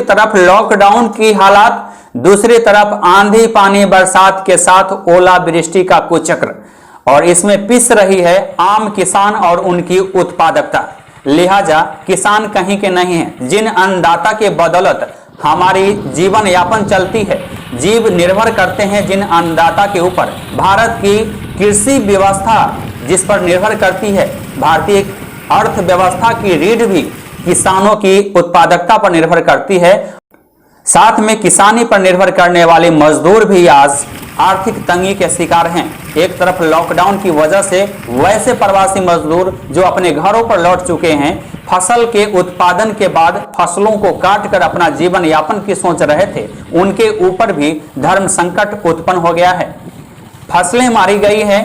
तरफ लॉकडाउन की हालात, दूसरी तरफ आंधी पानी बरसात के साथ ओलावृष्टि का कुचक्र, और इसमें पिस रही है आम किसान और उनकी उत्पादकता। लिहाजा किसान कहीं के नहीं है, जिन अन्नदाता के बदौलत हमारी जीवन यापन चलती है, जीव निर्भर करते हैं जिन अन्नदाता के ऊपर। भारत की कृषि व्यवस्था जिस पर निर्भर करती है, भारतीय अर्थव्यवस्था की रीढ़ भी किसानों की उत्पादकता पर निर्भर करती है। साथ में किसानी पर निर्भर करने वाले मजदूर भी आज आर्थिक तंगी के शिकार हैं। एक तरफ लॉकडाउन की वजह से वैसे प्रवासी मजदूर जो अपने घरों पर लौट चुके हैं, फसल के उत्पादन के बाद फसलों को काट कर अपना जीवन यापन की सोच रहे थे, उनके ऊपर भी धर्म संकट उत्पन्न हो गया है। फसलें मारी गई है,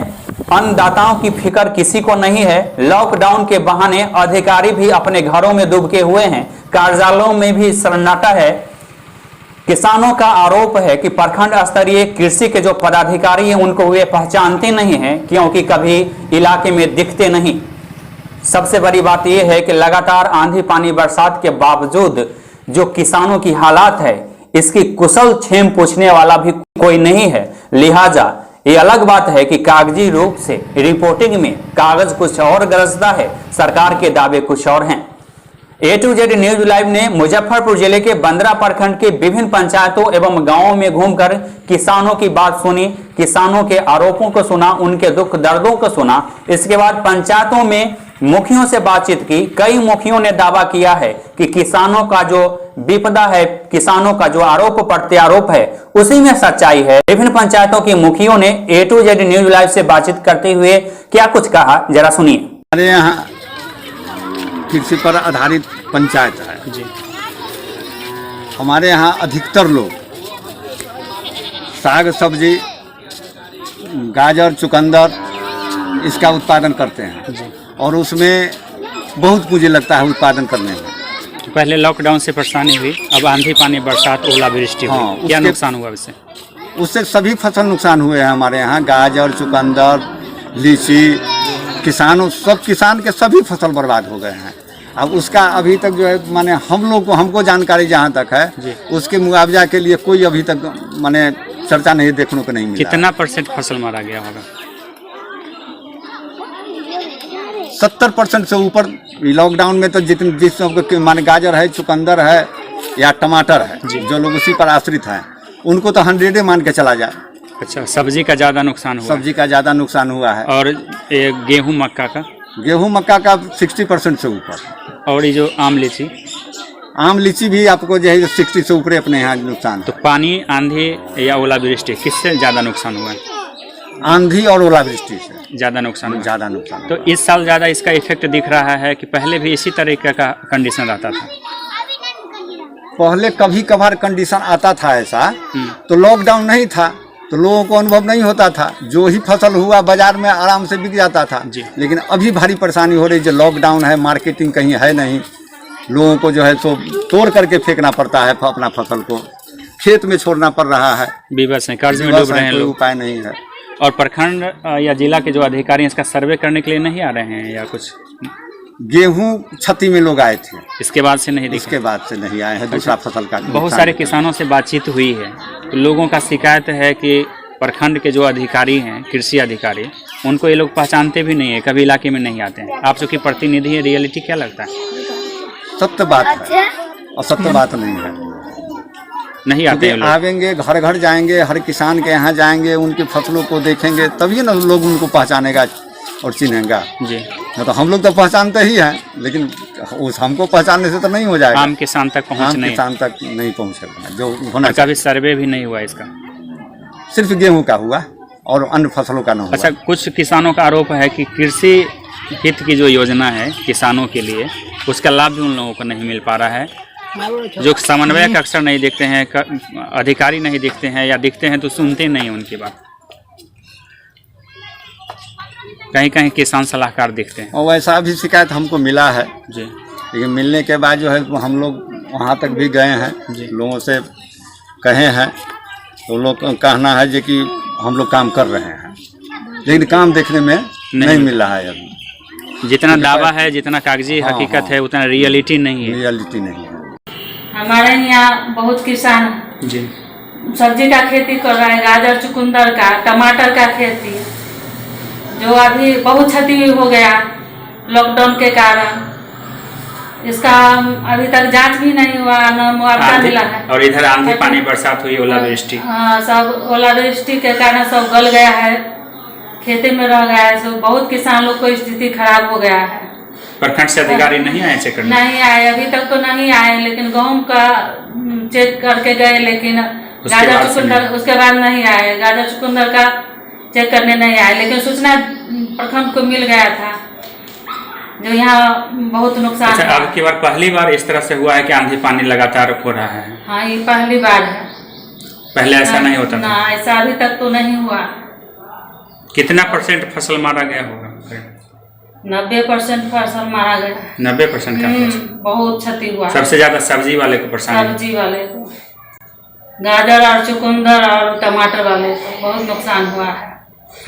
अन्नदाताओं की फिक्र किसी को नहीं है। लॉकडाउन के बहाने अधिकारी भी अपने घरों में डूबके हुए हैं, कार्यालयों में भी सन्नाटा है। किसानों का आरोप है कि प्रखंड स्तरीय कृषि के जो पदाधिकारी हैं उनको वे पहचानते नहीं हैं, क्योंकि कभी इलाके में दिखते नहीं। सबसे बड़ी बात यह है कि लगातार आंधी पानी बरसात के बावजूद जो किसानों की हालात है, इसकी कुशल क्षेम पूछने वाला भी कोई नहीं है। लिहाजा ये अलग बात है कि कागजी रूप से रिपोर्टिंग में कागज कुछ और गरजता है, सरकार के दावे कुछ और हैं। A to Z news live ने मुजफ्फरपुर जिले के बंदरा प्रखंड के विभिन्न पंचायतों एवं गांवों में घूमकर किसानों की बात सुनी, किसानों के आरोपों को सुना, उनके दुख दर्दों को सुना। इसके बाद पंचायतों में मुखियों से बातचीत की। कई मुखियों ने दावा किया है कि किसानों का जो विपदा है, किसानों का जो आरोप प्रत्यारोप है, उसी में सच्चाई है। विभिन्न पंचायतों के मुखियों ने A to Z news live से बातचीत करते हुए क्या कुछ कहा, जरा सुनिए। हमारे यहाँ कृषि पर आधारित पंचायत है जी। हमारे यहाँ अधिकतर लोग साग सब्जी, गाजर, चुकंदर इसका उत्पादन करते हैं जी। और उसमें बहुत मुझे लगता है उत्पादन करने में। पहले लॉकडाउन से परेशानी हुई, अब आंधी पानी बरसात ओलावृष्टि हुई। हाँ, क्या नुकसान हुआ इससे? उससे सभी फसल नुकसान हुए हैं हमारे यहाँ। गाजर, चुकंदर, लीची, किसानों सब किसान के सभी फसल बर्बाद हो गए हैं। अब उसका अभी तक जो है माने हमको जानकारी जहाँ तक है, उसके मुआवजा के लिए कोई अभी तक माने चर्चा नहीं देखने को नहीं मिला। कितना % फसल मारा गया होगा? 70% से ऊपर। लॉकडाउन में तो जिस माने गाजर है, चुकंदर है या टमाटर है, जो लोग उसी पर आश्रित हैं, उनको तो 100 मान के चला जाए। अच्छा, सब्जी का ज़्यादा नुकसान हुआ? सब्जी का ज़्यादा नुकसान हुआ है। और गेहूँ मक्का का? गेहूँ मक्का का 60% से ऊपर। और ये जो आम लीची भी आपको जो है 60 से ऊपर अपने यहाँ नुकसान। तो पानी, आंधी या ओलावृष्टि किससे ज़्यादा नुकसान हुआ है? आंधी और ओलावृष्टि से ज़्यादा नुकसान। ज़्यादा नुकसान। तो इस साल ज़्यादा इसका इफेक्ट दिख रहा है कि पहले भी इसी तरीके का कंडीशन रहता था? पहले कभी कभार कंडीशन आता था ऐसा, तो लॉकडाउन नहीं था तो लोगों को अनुभव नहीं होता था। जो ही फसल हुआ बाजार में आराम से बिक जाता था। लेकिन अभी भारी परेशानी हो रही, जो लॉकडाउन है, मार्केटिंग कहीं है नहीं, लोगों को जो है सो तोड़ करके फेंकना पड़ता है, अपना फसल को खेत में छोड़ना पड़ रहा है। विवश है, कर्ज में डूब रहे हैं लोग, उपाय नहीं है। और प्रखंड या जिला के जो अधिकारी हैं इसका सर्वे करने के लिए नहीं आ रहे हैं या कुछ? गेहूं क्षति में लोग आए थे, इसके बाद से नहीं दिखे? इसके बाद से नहीं आए हैं। दूसरा फसल का बहुत सारे किसानों से बातचीत हुई है, तो लोगों का शिकायत है कि प्रखंड के जो अधिकारी हैं, कृषि अधिकारी, उनको ये लोग पहचानते भी नहीं है, कभी इलाके में नहीं आते हैं। आप जो कि प्रतिनिधि है, रियलिटी क्या लगता है? सत्य बात है और सत्य बात नहीं है। नहीं आते हैं लोग। आवेंगे, घर घर जाएंगे, हर किसान के यहाँ जाएंगे, उनकी फसलों को देखेंगे, तभी ना लोग उनको पहचानेगा और चिन्हेगा जी। तो हम लोग तो पहचानते ही हैं, लेकिन उस हमको पहचानने से तो नहीं हो जाएगा। आम किसान तक नहीं पहुँचेगा जो होना। कभी सर्वे भी नहीं हुआ इसका? सिर्फ गेहूं का हुआ और अन्य फसलों का नहीं हुआ। अच्छा, कुछ किसानों का आरोप है कि कृषि हित की जो योजना है किसानों के लिए, उसका लाभ भी उन लोगों को नहीं मिल पा रहा है। जो समन्वयक अक्सर नहीं देखते हैं, अधिकारी नहीं देखते हैं, या दिखते हैं तो सुनते नहीं उनकी बात। कहीं कहीं किसान सलाहकार दिखते हैं। और वैसा भी शिकायत हमको मिला है जी। लेकिन मिलने के बाद जो है हम लोग वहाँ तक भी गए हैं, लोगों से कहे हैं, तो लोग कहना है जो कि हम लोग काम कर रहे हैं, लेकिन काम देखने में नहीं मिल रहा है अभी। जितना दावा है, जितना कागजी हकीकत है, उतना रियलिटी नहीं है। रियलिटी नहीं है। हमारे यहाँ बहुत किसान जी सब्जी का खेती कर रहा है, गाजर चुकंदर का, टमाटर का खेती, जो अभी बहुत क्षति हो गया लॉकडाउन के कारण। इसका अभी तक जांच भी नहीं हुआ, न मुआवजा मिला है। और इधर आंधी पानी बरसात हुई, ओलावृष्टि। हाँ, सब ओलावृष्टि के कारण सब गल गया है, खेती में रह गया है, सब बहुत किसान लोग को स्थिति खराब हो गया है। प्रखंड से अधिकारी नहीं आए चेक करने? नहीं आए, अभी तक तो नहीं आए, लेकिन गेहूं का चेक करके गए, लेकिन गाजर चुकंदर उसके बाद नहीं आए। गाजर चुकंदर का चेक करने नहीं आए, लेकिन सूचना प्रखंड को मिल गया था, जो यहाँ बहुत नुकसान। अच्छा, अब की बार पहली बार इस तरह से हुआ है कि आंधी पानी लगातार हो रहा है? हाँ, ये पहली बार है। पहले ऐसा नहीं होता था? ना, ऐसा अभी तक तो नहीं हुआ। कितना % फसल मारा गया होगा? 90% फसल मारा गया। 90% का फसल? बहुत क्षति हुआ। सबसे ज्यादा सब्जी वाले को परेशानी? सब्जी वाले को, गाजर और चुकंदर और टमाटर वाले को बहुत नुकसान हुआ है।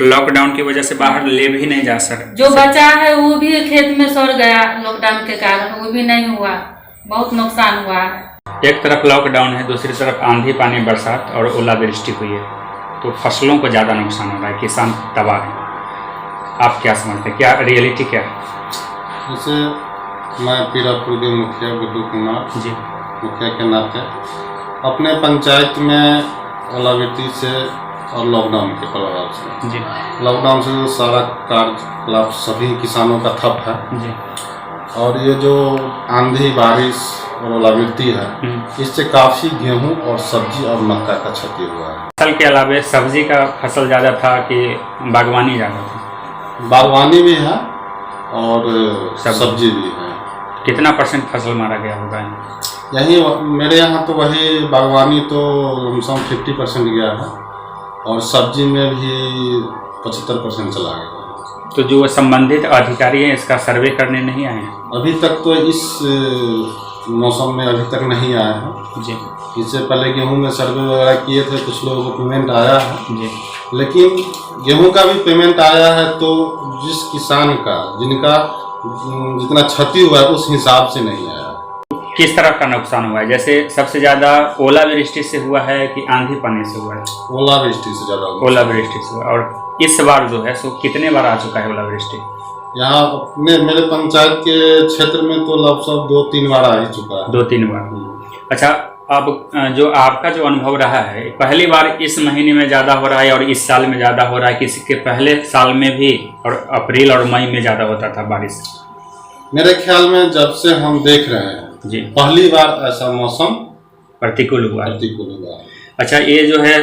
लॉकडाउन की वजह से बाहर ले भी नहीं जा सकते। जो बचा है वो भी खेत में सड़ गया लॉकडाउन के कारण, वो भी नहीं हुआ, बहुत नुकसान हुआ है। एक तरफ लॉकडाउन है, दूसरी तरफ आंधी पानी बरसात और ओलावृष्टि हुई है, तो फसलों को ज़्यादा नुकसान हो रहा है, किसान तबाह है। आप क्या समझते हैं, क्या रियलिटी क्या है? जैसे मैं पीरापुर के मुखिया गुड्डू कुमार जी, मुखिया के नाते अपने पंचायत में ओलावृष्टि से और लॉकडाउन के प्रभाव से, जी, लॉकडाउन से जो सारा कार्यकलाप सभी किसानों का ठप है, जी, और ये जो आंधी बारिश और ओलावृष्टि है, इससे काफ़ी गेहूं और सब्जी और मक्का का क्षति हुआ है। फसल के अलावा सब्जी का फसल ज़्यादा था कि बागवानी ज़्यादा था? बागवानी भी है और सब्जी भी है। कितना % फसल मारा गया होगा? यही मेरे यहाँ तो वही बागवानी तो लमसम 50% गया है, और सब्जी में भी 75% चला गया। तो जो संबंधित अधिकारी हैं इसका सर्वे करने नहीं आए हैं? अभी तक तो इस मौसम में अभी तक नहीं आए हैं जी। इससे पहले गेहूं में सर्वे वगैरह किए थे, कुछ लोगों को पेमेंट आया है जी, लेकिन गेहूं का भी पेमेंट आया है तो जिस किसान का जिनका जितना क्षति हुआ है उस हिसाब से नहीं आया। किस तरह का नुकसान हुआ है? जैसे सबसे ज़्यादा ओलावृष्टि से हुआ है कि आंधी पानी से हुआ है? ओलावृष्टि से ज़्यादा हुआ। ओलावृष्टि से हुआ। और इस बार जो है सो कितने बार आ चुका है ओलावृष्टि? यहाँ अपने मेरे पंचायत के क्षेत्र में तो लगभग 2-3 बार आ ही चुका है। 2-3 बार। अच्छा, अब जो आपका जो अनुभव रहा है, पहली बार इस महीने में ज़्यादा हो रहा है और इस साल में ज़्यादा हो रहा है, किसी के पहले साल में भी और अप्रैल और मई में ज़्यादा होता था बारिश? मेरे ख्याल में जब से हम देख रहे हैं जी, पहली बार ऐसा मौसम प्रतिकूल हुआ। हुआ। अच्छा, ये जो है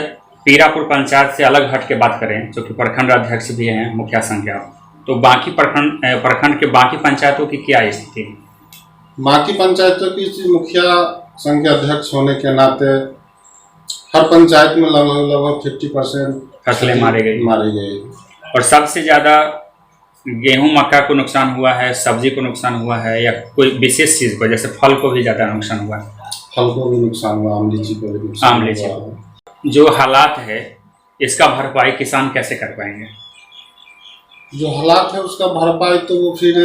पीरापुर पंचायत से अलग हट के बात करें, जो कि प्रखंड अध्यक्ष भी हैं, मुखिया संख्या, तो बाकी प्रखंड के बाकी पंचायतों की क्या स्थिति है? बाकी पंचायतों की मुखिया संघ के अध्यक्ष होने के नाते हर पंचायत में लगभग 50% फसलें मारी गई। और सबसे ज़्यादा गेहूं मक्का को नुकसान हुआ है, सब्जी को नुकसान हुआ है, या कोई विशेष चीज़ को, जैसे फल को भी ज़्यादा नुकसान हुआ है? फल को भी नुकसान हुआ, आम लीची को भी नुकसान हुआ। जो हालात है इसका भरपाई किसान कैसे कर पाएंगे? जो हालात है उसका भरपाई तो वो फिर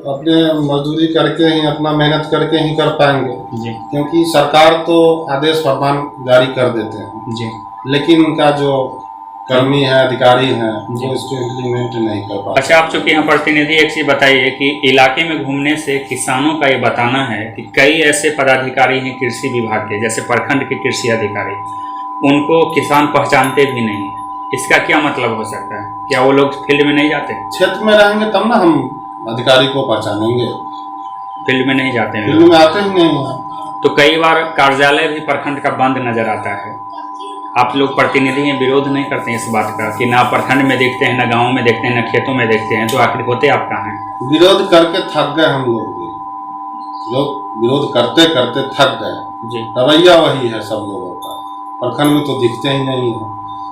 अपने मजदूरी करके ही, अपना मेहनत करके ही कर पाएंगे जी, क्योंकि सरकार तो आदेश फरमान जारी कर देते हैं जी, लेकिन उनका जो कर्मी है, अधिकारी हैं, वो इसको इम्प्लीमेंट नहीं कर पाते। अच्छा, आप चूँकि यहाँ प्रतिनिधि, एक चीज़ बताइए कि इलाके में घूमने से किसानों का ये बताना है कि कई ऐसे पदाधिकारी हैं कृषि विभाग के, जैसे प्रखंड के कृषि अधिकारी, उनको किसान पहचानते भी नहीं। इसका क्या मतलब हो सकता है? क्या वो लोग फील्ड में नहीं जाते? क्षेत्र में रहेंगे तब ना हम अधिकारी को पहचानेंगे। फील्ड में नहीं जाते हैं, फील्ड में आते ही नहीं हैं। तो कई बार कार्यालय भी प्रखंड का बंद नजर आता है। आप लोग प्रतिनिधि हैं, विरोध नहीं करते हैं इस बात का कि ना प्रखंड में देखते हैं, ना गाँव में देखते हैं, ना खेतों में देखते हैं, तो आखिर होते आप कहाँ हैं? विरोध करके थक गए हम लोग विरोध करते करते थक गए जी। रवैया वही है सब लोगों का, प्रखंड में तो दिखते ही नहीं है।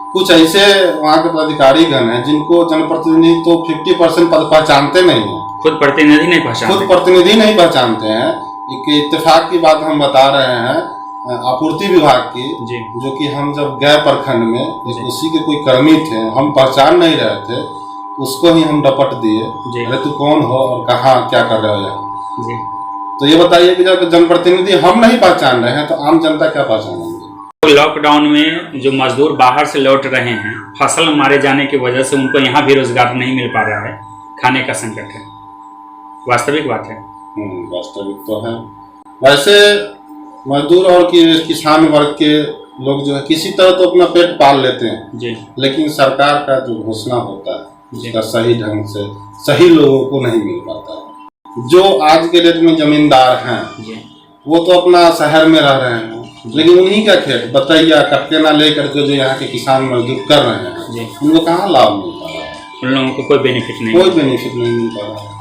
कुछ ऐसे वहाँ के पदाधिकारीगण हैं जिनको जनप्रतिनिधि तो 50% पहचानते नहीं है, खुद प्रतिनिधि नहीं पहचानते, खुद प्रतिनिधि नहीं पहचानते हैं। एक इत्तेफाक की बात हम बता रहे हैं, आपूर्ति विभाग की जी, जो कि हम जब गए प्रखंड में, उसी के कोई कर्मी थे, हम पहचान नहीं रहे थे, उसको ही हम डपट दिए, अरे तू कौन हो और कहाँ क्या कर रहे हो यहाँ। जी। तो ये बताइए कि जब जनप्रतिनिधि हम नहीं पहचान रहे हैं तो आम जनता क्या पहचानेंगे। लॉकडाउन में जो मजदूर बाहर से लौट रहे हैं, फसल मारे जाने की वजह से उनको यहाँ भी रोजगार नहीं मिल पा रहा है, खाने का संकट है, वास्तविक बात है। वास्तविक तो है। वैसे मजदूर और किसान वर्ग के लोग जो है किसी तरह तो अपना पेट पाल लेते हैं जी, लेकिन सरकार का जो घोषणा होता है उसका सही ढंग से सही लोगों को नहीं मिल पाता है। जो आज के डेट में जमींदार हैं जी, वो तो अपना शहर में रह रहे हैं, लेकिन उन्हीं का खेत बतैया कटकेना लेकर के जो यहाँ के किसान मजदूर कर रहे हैं जी, उनको कहाँ लाभ मिल पा रहा है, उन लोगों को कोई बेनिफिट नहीं, कोई बेनिफिट नहीं मिल पा रहा है।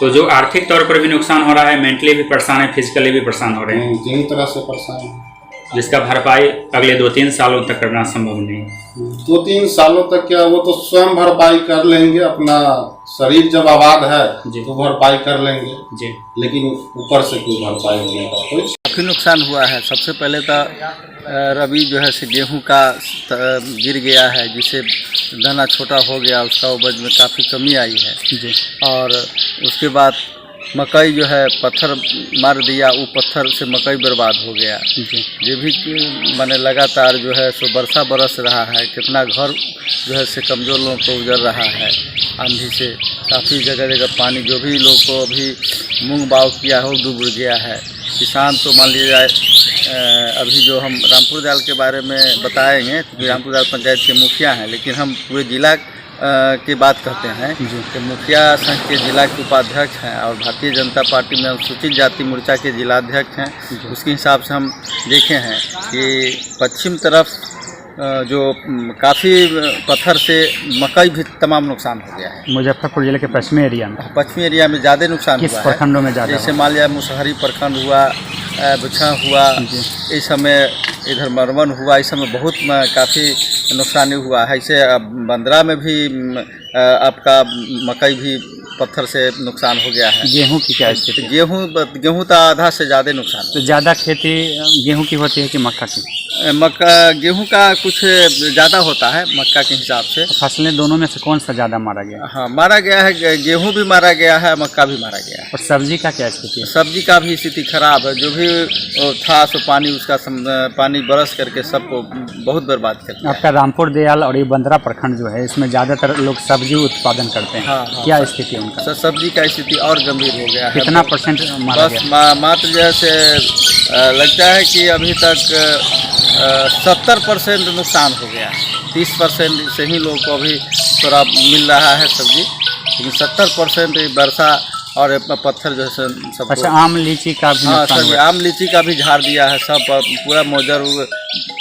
तो जो आर्थिक तौर पर भी नुकसान हो रहा है, मेंटली भी परेशान है, फिजिकली भी परेशान हो रहे हैं, जिन तरह से परेशान है, जिसका भरपाई अगले 2-3 सालों तक करना संभव नहीं है। 2-3 सालों तक क्या, वो तो स्वयं भरपाई कर लेंगे, अपना शरीर जब आबाद है जी, तो भरपाई कर लेंगे जी, लेकिन ऊपर से कोई भरपाई होने का कोई काफ़ी नुकसान हुआ है। सबसे पहले तो रबी जो है से गेहूं का गिर गया है, जिससे दाना छोटा हो गया, उसका उपज में काफ़ी कमी आई है जी, और उसके बाद मकई जो है पत्थर मार दिया, वो पत्थर से मकई बर्बाद हो गया। जी, ये भी माने लगातार जो है सो वर्षा बरस रहा है, कितना घर जो है से कमज़ोर लोगों को उजड़ रहा है आंधी से, काफ़ी जगह जगह पानी, जो भी लोग को अभी मूंग बाव किया हो डूब गया है। किसान तो मान लीजिए अभी जो हम रामपुर दाल के बारे में बताएंगे, क्योंकि रामपुर दाल पंचायत के मुखिया हैं, लेकिन हम पूरे जिला की बात करते हैं कि मुखिया संघ के जिला के उपाध्यक्ष हैं और भारतीय जनता पार्टी में अनुसूचित जाति मोर्चा के जिलाध्यक्ष हैं। उसके हिसाब से हम देखे हैं कि पश्चिम तरफ जो काफ़ी पत्थर से मकई भी तमाम नुकसान हो गया है। मुजफ्फरपुर जिले के पश्चिमी एरिया में, पश्चिमी एरिया में ज़्यादा नुकसान किस हुआ है। प्रखंडों में ज़्यादा? जैसे मान लिया मुसहरी प्रखंड हुआ, बुछा हुआ, इस समय इधर मरवन हुआ, इस समय बहुत काफ़ी नुकसानी हुआ है। ऐसे बंदरा में भी आपका मकई भी पत्थर से नुकसान हो गया है। गेहूं की क्या स्थिति? गेहूं तो आधा से ज़्यादा नुकसान तो ज़्यादा खेती गेहूं की होती है कि मक्का की? गेहूं का कुछ ज़्यादा होता है मक्का के हिसाब से। फसलें दोनों में से कौन सा ज़्यादा मारा गया? हाँ, मारा गया है, गेहूं भी मारा गया है, मक्का भी मारा गया है। और सब्जी का क्या स्थिति है? सब्जी का भी स्थिति खराब है, जो भी था सो पानी उसका पानी बरस करके सबको बहुत बर्बाद कर दिया। आपका रामपुर दयाल और ये बंदरा प्रखंड जो है, इसमें ज़्यादातर लोग सब्जी उत्पादन करते हैं। हाँ, क्या स्थिति है उनका? सब्जी का स्थिति और गंभीर हो गया है। कितना परसेंट मारा बस गया? मात्र जैसे लगता है कि अभी तक 70% नुकसान हो गया। 30% से ही लोगों को अभी थोड़ा मिल रहा है सब्जी, लेकिन 70% वर्षा और पत्थर जो है सब। अच्छा, आम लीची का भी हाँ, नुकसान सब हुआ है? आम लीची का भी झाड़ दिया है, सब पूरा मौजर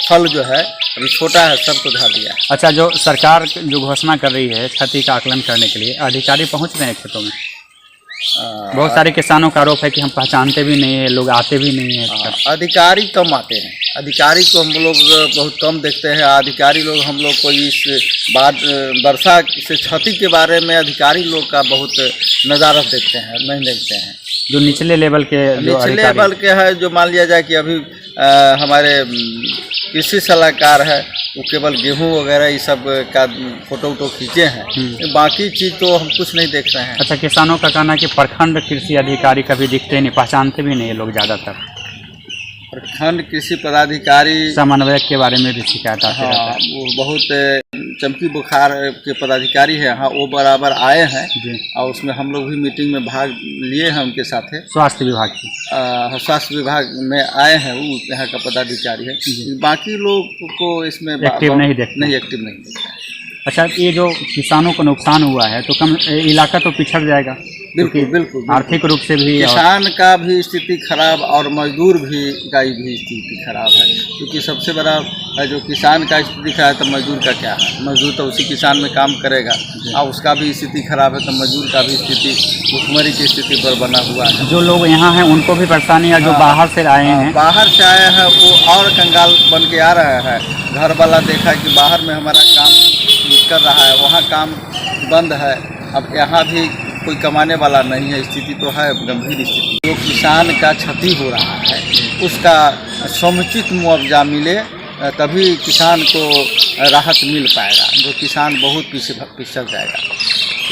फल जो है अभी छोटा है, सबको झाड़ दिया है। अच्छा, जो सरकार जो घोषणा कर रही है क्षति का आकलन करने के लिए, अधिकारी पहुंच रहे हैं खेतों में? बहुत सारे किसानों का आरोप है कि हम पहचानते भी नहीं है, लोग आते भी नहीं है। अधिकारी कम आते हैं, अधिकारी को हम लोग बहुत कम देखते हैं। अधिकारी लोग हम लोग को इस बाद वर्षा से क्षति के बारे में अधिकारी लोग का बहुत नज़ारत देखते हैं, नहीं देखते हैं। जो निचले लेवल के निचले लेवल के है, जो मान लिया जाए कि अभी हमारे कृषि सलाहकार है, वो केवल गेहूं वगैरह ये सब का फोटो खींचे हैं, बाकी चीज़ तो हम कुछ नहीं देख रहे हैं। अच्छा, किसानों का कहना है कि प्रखंड कृषि अधिकारी कभी दिखते नहीं, पहचानते भी नहीं है लोग ज़्यादातर। प्रखंड कृषि पदाधिकारी समन्वयक के बारे में भी शिकायत आती रहता हाँ, है। वो बहुत चमकी बुखार के पदाधिकारी है, हाँ वो बराबर आए हैं जी। और उसमें हम लोग भी मीटिंग में भाग लिए हैं उनके साथ है। स्वास्थ्य विभाग की स्वास्थ्य विभाग में आए हैं, वो यहाँ का पदाधिकारी है। बाकी लोग को इसमें एक्टिव नहीं देखते। नहीं एक्टिव नहीं देखता है। अच्छा, ये जो किसानों को नुकसान हुआ है तो कम इलाका तो पिछड़ जाएगा, बिल्कुल बिल्कुल। आर्थिक रूप से भी किसान का भी स्थिति खराब और मजदूर भी का भी स्थिति खराब है, क्योंकि सबसे बड़ा जो किसान का स्थिति खराब है तो मजदूर का क्या है? मजदूर तो उसी किसान में काम करेगा और उसका भी स्थिति खराब है, तो मजदूर का भी स्थिति भुखमरी की स्थिति पर बना हुआ है। जो लोग यहाँ हैं उनको भी परेशानी है, जो बाहर से आए हैं, बाहर से आए हैं वो और कंगाल बन के आ रहे हैं। घर वाला देखा कि बाहर में हमारा काम कर रहा है, वहाँ काम बंद है, अब यहाँ भी कोई कमाने वाला नहीं है। स्थिति तो है गंभीर स्थिति। जो किसान का क्षति हो रहा है उसका समुचित मुआवजा मिले, तभी किसान को राहत मिल पाएगा। जो किसान बहुत पीछे पिछड़ जाएगा।